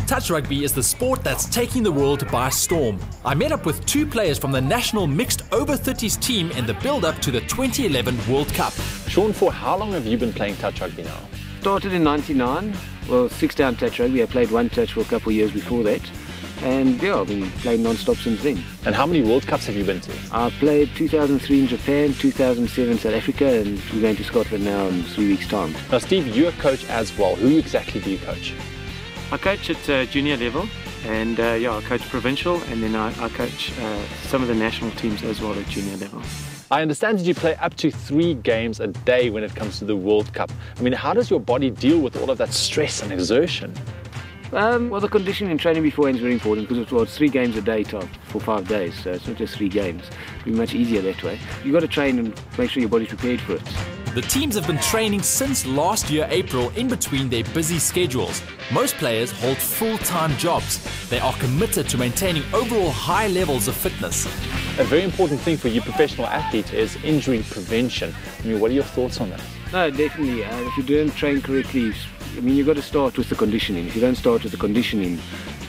touch rugby is the sport that's taking the world by storm. I met up with two players from the national mixed over-30s team in the build-up to the 2011 World Cup. Sean, for how long have you been playing touch rugby now? Started in '99. Well, 6-down touch rugby. I played one touch for a couple of years before that. And yeah, I've been playing non-stop since then. And how many World Cups have you been to? I played 2003 in Japan, 2007 South Africa, and we're going to Scotland now in 3 weeks' time. Now, Steve, you're a coach as well. Who exactly do you coach? I coach at junior level, and yeah, I coach provincial, and then I coach some of the national teams as well at junior level. I understand that you play up to 3 games a day when it comes to the World Cup. I mean, how does your body deal with all of that stress and exertion? Well, the conditioning and training beforehand is very important because it's 3 games a day for 5 days, so it's not just 3 games. It'll be much easier that way. You've got to train and make sure your body's prepared for it. The teams have been training since last year April in between their busy schedules. Most players hold full-time jobs. They are committed to maintaining overall high levels of fitness. A very important thing for you professional athletes is injury prevention. I mean, what are your thoughts on that? No, definitely. If you don't train correctly, I mean, you've got to start with the conditioning. If you don't start with the conditioning,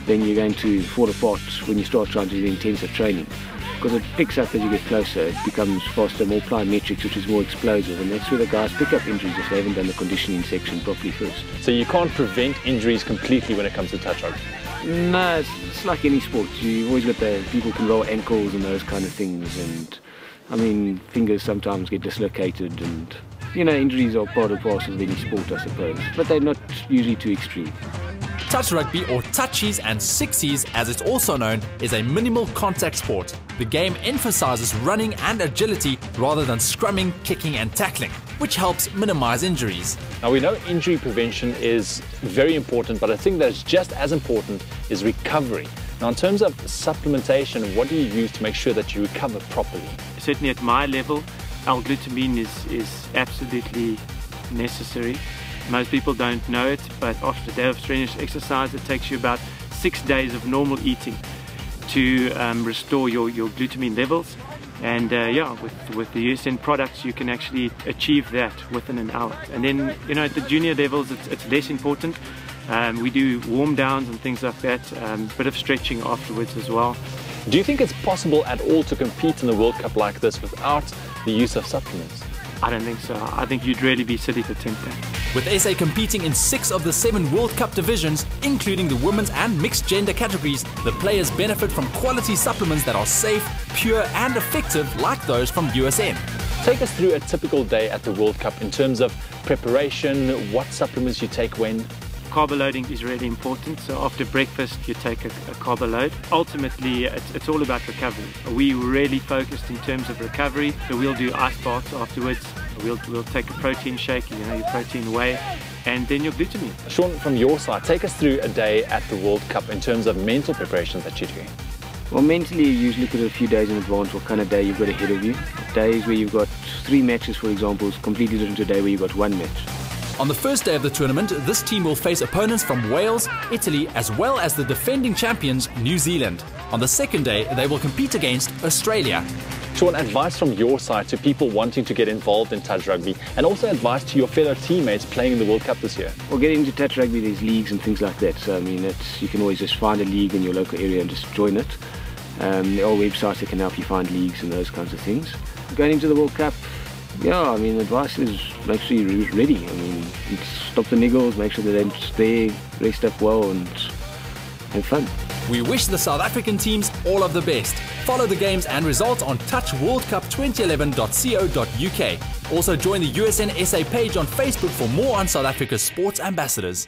then you're going to fall apart when you start trying to do intensive training. Because it picks up as you get closer, it becomes faster, more plyometrics, which is more explosive, and that's where the guys pick up injuries if they haven't done the conditioning section properly first. So you can't prevent injuries completely when it comes to touch rugby? No, it's like any sport. You've always got the people can roll ankles and those kind of things, and I mean, fingers sometimes get dislocated, and you know, injuries are part and parcel of any sport, I suppose, but they're not usually too extreme. Touch rugby, or touchies and sixies as it's also known, is a minimal contact sport. The game emphasizes running and agility rather than scrumming, kicking and tackling, which helps minimize injuries. Now, we know injury prevention is very important, but I think that it's just as important is recovery. Now, in terms of supplementation, what do you use to make sure that you recover properly? Certainly at my level, L-glutamine is absolutely necessary. Most people don't know it, but after a day of strenuous exercise, it takes you about 6 days of normal eating to restore your glutamine levels. And yeah, with the USN products, you can actually achieve that within an hour. And then, you know, at the junior levels, it's less important. We do warm downs and things like that, bit of stretching afterwards as well. Do you think it's possible at all to compete in the World Cup like this without the use of supplements? I don't think so. I think you'd really be silly to attempt that. With SA competing in 6 of the 7 World Cup divisions, including the women's and mixed gender categories, the players benefit from quality supplements that are safe, pure and effective like those from USN. Take us through a typical day at the World Cup in terms of preparation, what supplements you take when. Carb loading is really important, so after breakfast you take a carb load. Ultimately it's all about recovery. We really focused in terms of recovery, so we'll do ice baths afterwards, we'll take a protein shake, you know, your protein whey, and then your glutamine. Sean, from your side, take us through a day at the World Cup in terms of mental preparations that you're doing. Well, mentally you usually look at it a few days in advance what kind of day you've got ahead of you. Days where you've got 3 matches, for example, is completely different to a day where you've got 1 match. On the first day of the tournament, this team will face opponents from Wales, Italy, as well as the defending champions, New Zealand. On the second day, they will compete against Australia. Sean, advice from your side to people wanting to get involved in touch rugby, and also advice to your fellow teammates playing in the World Cup this year. Well, getting into touch rugby, there's leagues and things like that. So, I mean, you can always just find a league in your local area and just join it. There are websites that can help you find leagues and those kinds of things. Going into the World Cup, yeah, I mean, advice is make sure you're ready. I mean, stop the niggles, make sure that they stay, rest up well and have fun. We wish the South African teams all of the best. Follow the games and results on touchworldcup2011.co.uk. Also join the USN SA page on Facebook for more on South Africa's sports ambassadors.